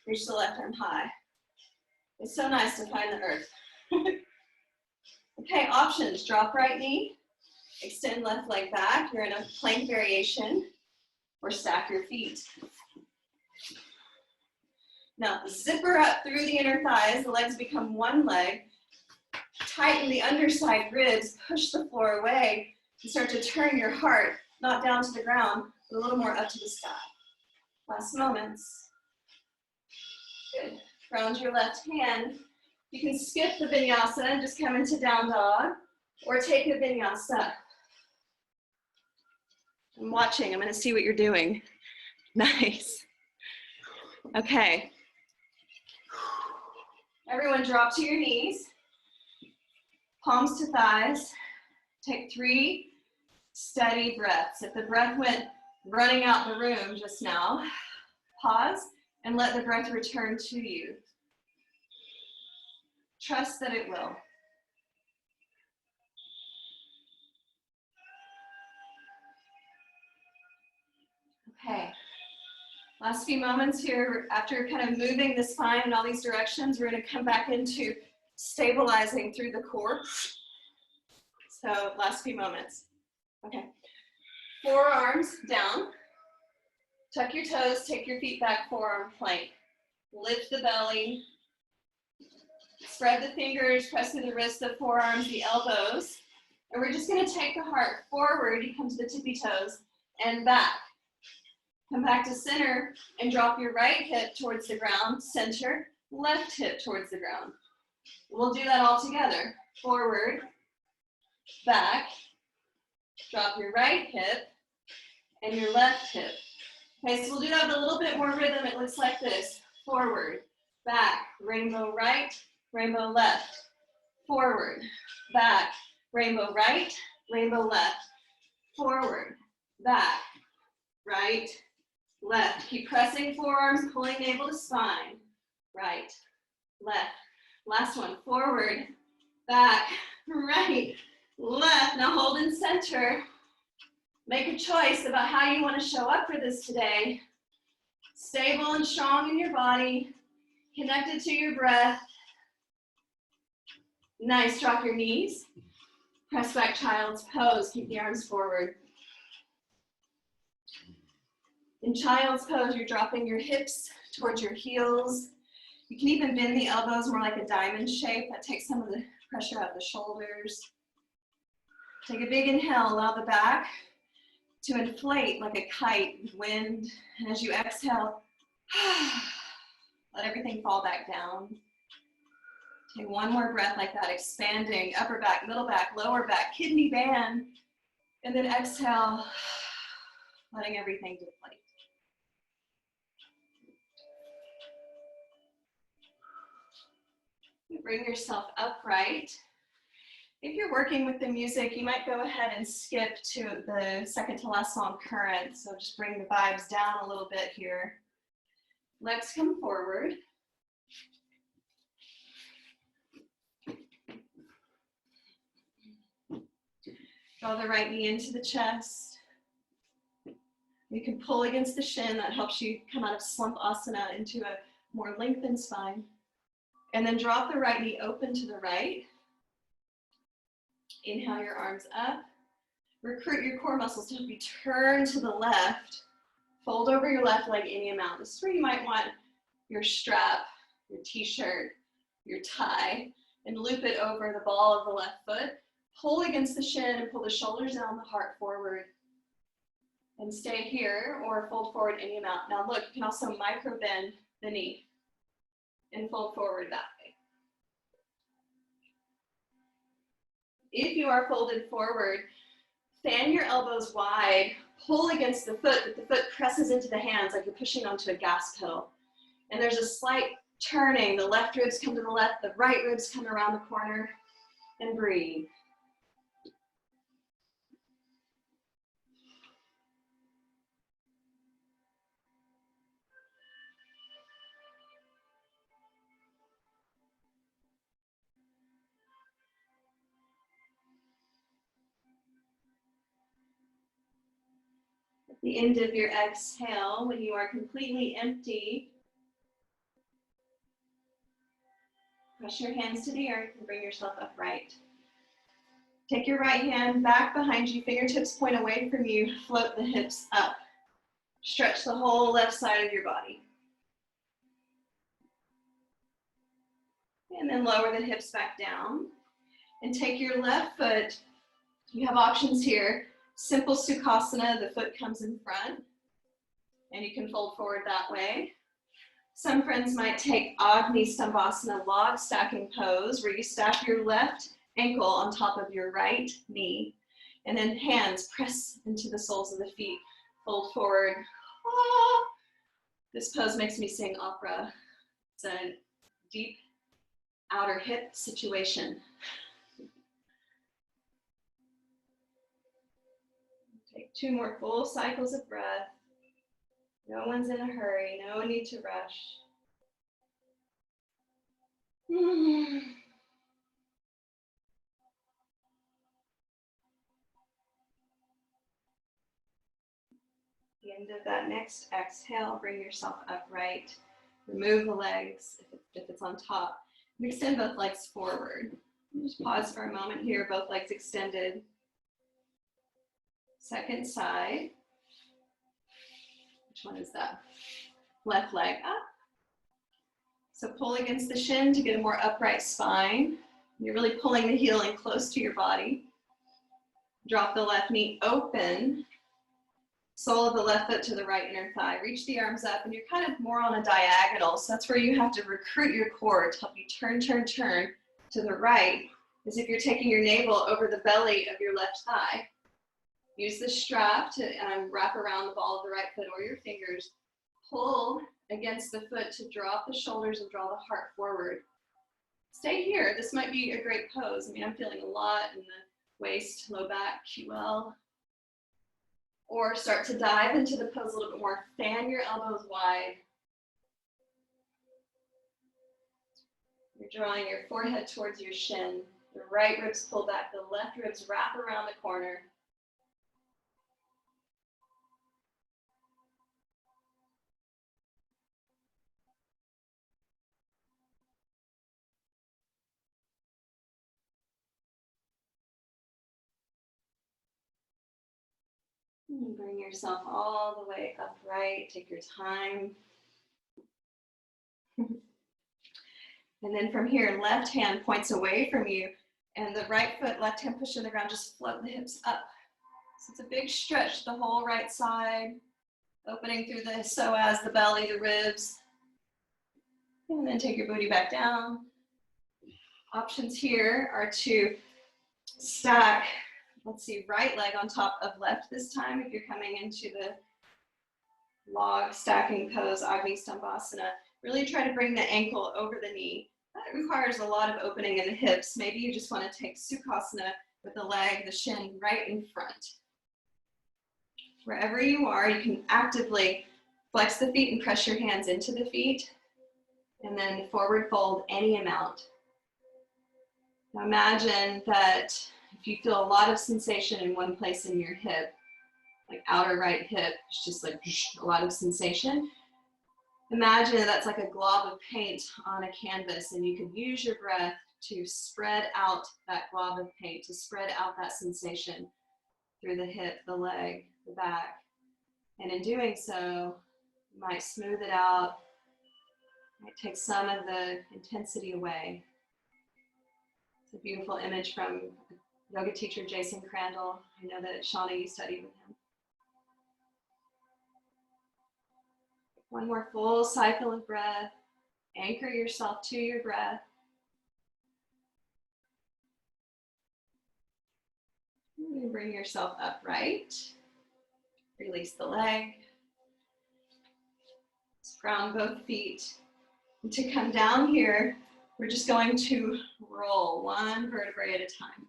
Reach the left arm high. It's so nice to find the earth. Okay, options. Drop right knee. Extend left leg back. You're in a plank variation. Or stack your feet. Now, zipper up through the inner thighs. The legs become one leg. Tighten the underside ribs. Push the floor away. And start to turn your heart, not down to the ground, but a little more up to the sky. Last moments. Good. Ground your left hand. You can skip the vinyasa and just come into down dog, or take a vinyasa. I'm watching. I'm going to see what you're doing. Nice. Okay. Everyone drop to your knees. Palms to thighs. Take 3 steady breaths. If the breath went running out the room just now, pause and let the breath return to you. Trust that it will. Okay. Last few moments here, after kind of moving the spine in all these directions, we're going to come back into stabilizing through the core. So last few moments. Okay. Forearms down. Tuck your toes, take your feet back, forearm plank. Lift the belly. Spread the fingers, press through the wrists, the forearms, the elbows. And we're just going to take the heart forward. You come to the tippy toes and back. Come back to center and drop your right hip towards the ground. Center, left hip towards the ground. We'll do that all together. Forward, back. Drop your right hip and your left hip. Okay, so we'll do that with a little bit more rhythm. It looks like this. Forward, back, rainbow right, rainbow left. Forward, back, rainbow right, rainbow left. Forward, back, right, left. Keep pressing forearms, pulling navel to spine. Right, left. Last one. Forward, back, right, left. Now hold in center. Make a choice about how you want to show up for this today. Stable and strong in your body. Connected to your breath. Nice. Drop your knees. Press back child's pose. Keep the arms forward. In child's pose, you're dropping your hips towards your heels. You can even bend the elbows more like a diamond shape. That takes some of the pressure out of the shoulders. Take a big inhale. Allow the back to inflate like a kite with wind. And as you exhale, let everything fall back down. Take one more breath like that, expanding upper back, middle back, lower back, kidney band. And then exhale, letting everything deflate. Bring yourself upright. If you're working with the music, you might go ahead and skip to the second to last song, Current. So just bring the vibes down a little bit here. Legs come forward. Draw the right knee into the chest. You can pull against the shin. That helps you come out of slump asana into a more lengthened spine. And then drop the right knee open to the right. Inhale your arms up. Recruit your core muscles to help you turn to the left. Fold over your left leg any amount. This is where you might want your strap, your t-shirt, your tie, and loop it over the ball of the left foot. Pull against the shin and pull the shoulders down, the heart forward. And stay here or fold forward any amount. Now look, you can also micro bend the knee and fold forward that way. If you are folded forward, fan your elbows wide, pull against the foot, but the foot presses into the hands like you're pushing onto a gas pedal. And there's a slight turning. The left ribs come to the left, the right ribs come around the corner, and breathe. At the end of your exhale, when you are completely empty, press your hands to the earth and bring yourself upright. Take your right hand back behind you, fingertips point away from you, float the hips up. Stretch the whole left side of your body. And then lower the hips back down. And take your left foot, you have options here. Simple Sukhasana, the foot comes in front, and you can fold forward that way. Some friends might take Agni Stambhasana, log stacking pose, where you stack your left ankle on top of your right knee, and then hands press into the soles of the feet, fold forward. Ah. This pose makes me sing opera. It's a deep outer hip situation. Take 2 more full cycles of breath. No one's in a hurry, no need to rush. The end of that next exhale, bring yourself upright. Remove the legs if it's on top. And extend both legs forward. Just pause for a moment here, both legs extended. Second side. Which one is that? Left leg up. So pull against the shin to get a more upright spine. You're really pulling the heel in close to your body. Drop the left knee open. Sole of the left foot to the right inner thigh. Reach the arms up, and you're kind of more on a diagonal. So that's where you have to recruit your core to help you turn to the right, as if you're taking your navel over the belly of your left thigh. Use the strap to wrap around the ball of the right foot or your fingers. Pull against the foot to drop the shoulders and draw the heart forward. Stay here. This might be a great pose. I mean, I'm feeling a lot in the waist, low back, QL. Or start to dive into the pose a little bit more. Fan your elbows wide. You're drawing your forehead towards your shin. The right ribs pull back, the left ribs wrap around the corner. And bring yourself all the way upright. Take your time. And then from here, left hand points away from you, and the right foot, left hand push in the ground, just float the hips up. So it's a big stretch, the whole right side, opening through the psoas, the belly, the ribs. And then take your booty back down. Options here are to stack, let's see, right leg on top of left this time, if you're coming into the log stacking pose, Agni Stambhasana. Really try to bring the ankle over the knee. That requires a lot of opening in the hips. Maybe you just want to take Sukhasana with the leg, the shin right in front. Wherever you are, you can actively flex the feet and press your hands into the feet, and then forward fold any amount. Now imagine that if you feel a lot of sensation in one place in your hip, like outer right hip, it's just like a lot of sensation. Imagine that's like a glob of paint on a canvas, and you could use your breath to spread out that glob of paint, to spread out that sensation through the hip, the leg, the back. And in doing so, you might smooth it out, might take some of the intensity away. It's a beautiful image from yoga teacher Jason Crandall. I know that Shauna, you studied with him. One more full cycle of breath. Anchor yourself to your breath. And bring yourself upright. Release the leg. Ground both feet. And to come down here, we're just going to roll one vertebrae at a time.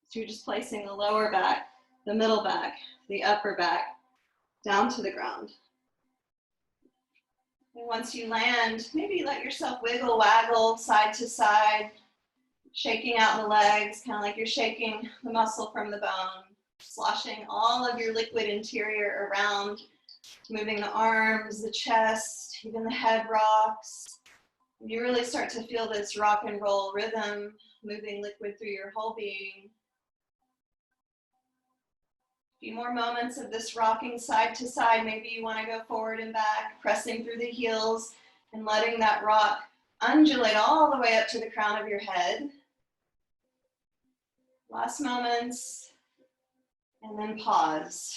So you're just placing the lower back, the middle back, the upper back down to the ground. And once you land, maybe let yourself wiggle, waggle side to side, shaking out the legs, kind of like you're shaking the muscle from the bone, sloshing all of your liquid interior around, moving the arms, the chest, even the head rocks. You really start to feel this rock and roll rhythm, moving liquid through your whole being. A few more moments of this rocking side to side. Maybe you want to go forward and back, pressing through the heels and letting that rock undulate all the way up to the crown of your head. Last moments, and then pause.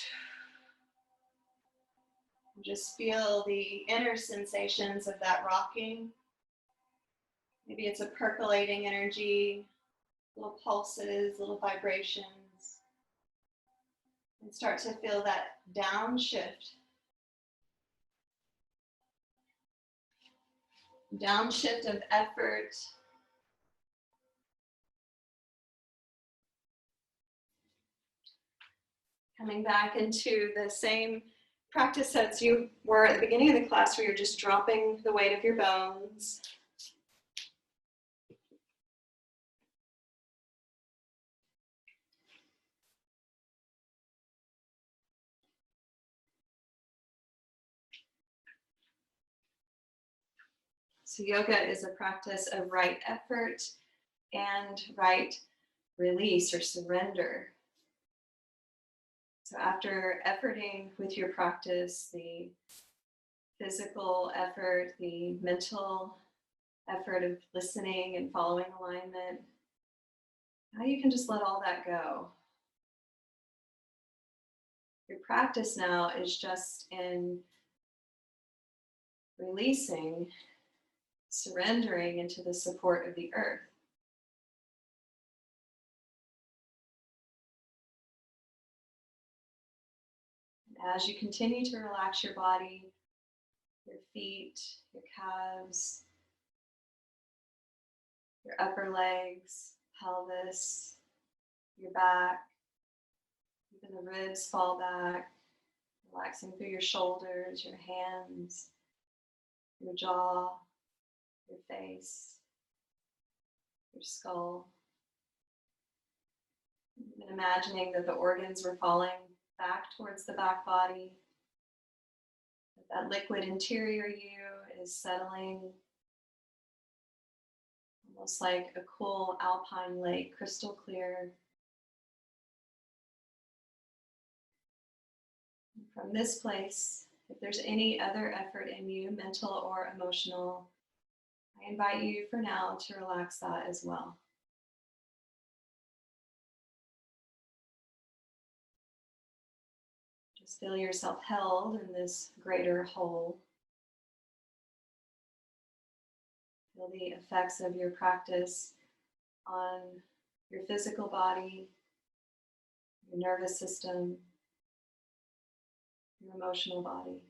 Just feel the inner sensations of that rocking. Maybe it's a percolating energy, little pulses, little vibrations. And start to feel that downshift. Downshift of effort. Coming back into the same practice as you were at the beginning of the class, where you're just dropping the weight of your bones. So yoga is a practice of right effort and right release or surrender. So after efforting with your practice, the physical effort, the mental effort of listening and following alignment, now you can just let all that go. Your practice now is just in releasing, surrendering into the support of the earth. As you continue to relax your body, your feet, your calves, your upper legs, pelvis, your back, even the ribs fall back, relaxing through your shoulders, your hands, your jaw, your face, your skull. And imagining that the organs were falling back towards the back body. That liquid interior you is settling, almost like a cool alpine lake, crystal clear. And from this place, if there's any other effort in you, mental or emotional, I invite you for now to relax that as well. Just feel yourself held in this greater whole. Feel the effects of your practice on your physical body, your nervous system, your emotional body.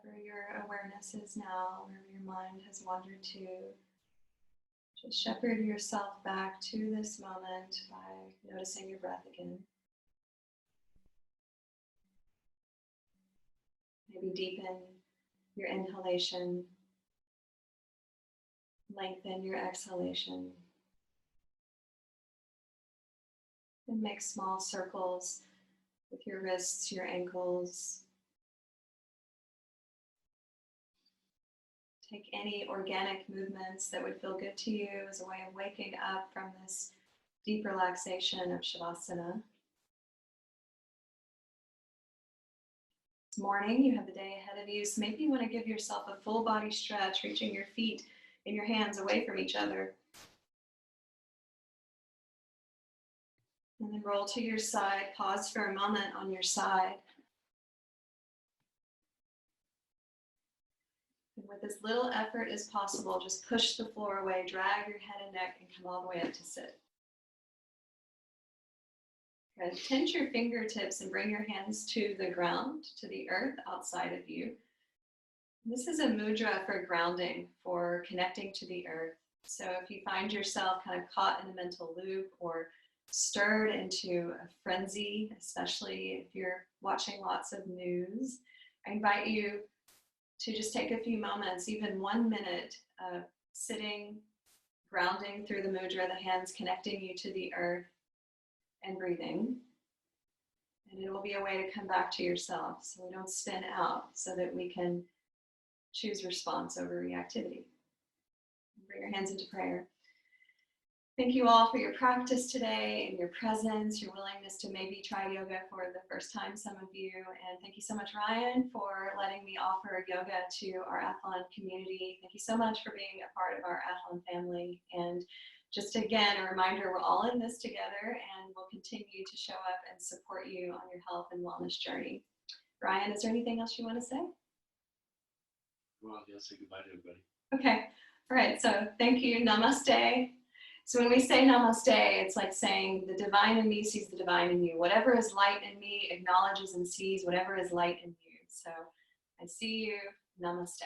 wherever your awareness is now, wherever your mind has wandered to. Just shepherd yourself back to this moment by noticing your breath again. Maybe deepen your inhalation, lengthen your exhalation, and make small circles with your wrists, your ankles. Take any organic movements that would feel good to you as a way of waking up from this deep relaxation of Shavasana. This morning, you have the day ahead of you, so maybe you want to give yourself a full body stretch, reaching your feet and your hands away from each other. And then roll to your side, pause for a moment on your side. And with as little effort as possible, just push the floor away, drag your head and neck, and come all the way up to sit. Good. Tense your fingertips and bring your hands to the ground, to the earth outside of you. This is a mudra for grounding, for connecting to the earth. So if you find yourself kind of caught in a mental loop or stirred into a frenzy, especially if you're watching lots of news, I invite you to just take a few moments, even 1 minute of sitting, grounding through the mudra, the hands connecting you to the earth and breathing. And it will be a way to come back to yourself so we don't spin out, so that we can choose response over reactivity. Bring your hands into prayer. Thank you all for your practice today and your presence, your willingness to maybe try yoga for the first time, some of you. And thank you so much, Ryan, for letting me offer yoga to our Athlon community. Thank you so much for being a part of our Athlon family. And just again, a reminder, we're all in this together, and we'll continue to show up and support you on your health and wellness journey. Ryan, is there anything else you want to say? Well, yes, say goodbye to everybody. Okay. All right. So thank you. Namaste. So when we say namaste, it's like saying the divine in me sees the divine in you. Whatever is light in me acknowledges and sees whatever is light in you. So I see you. Namaste.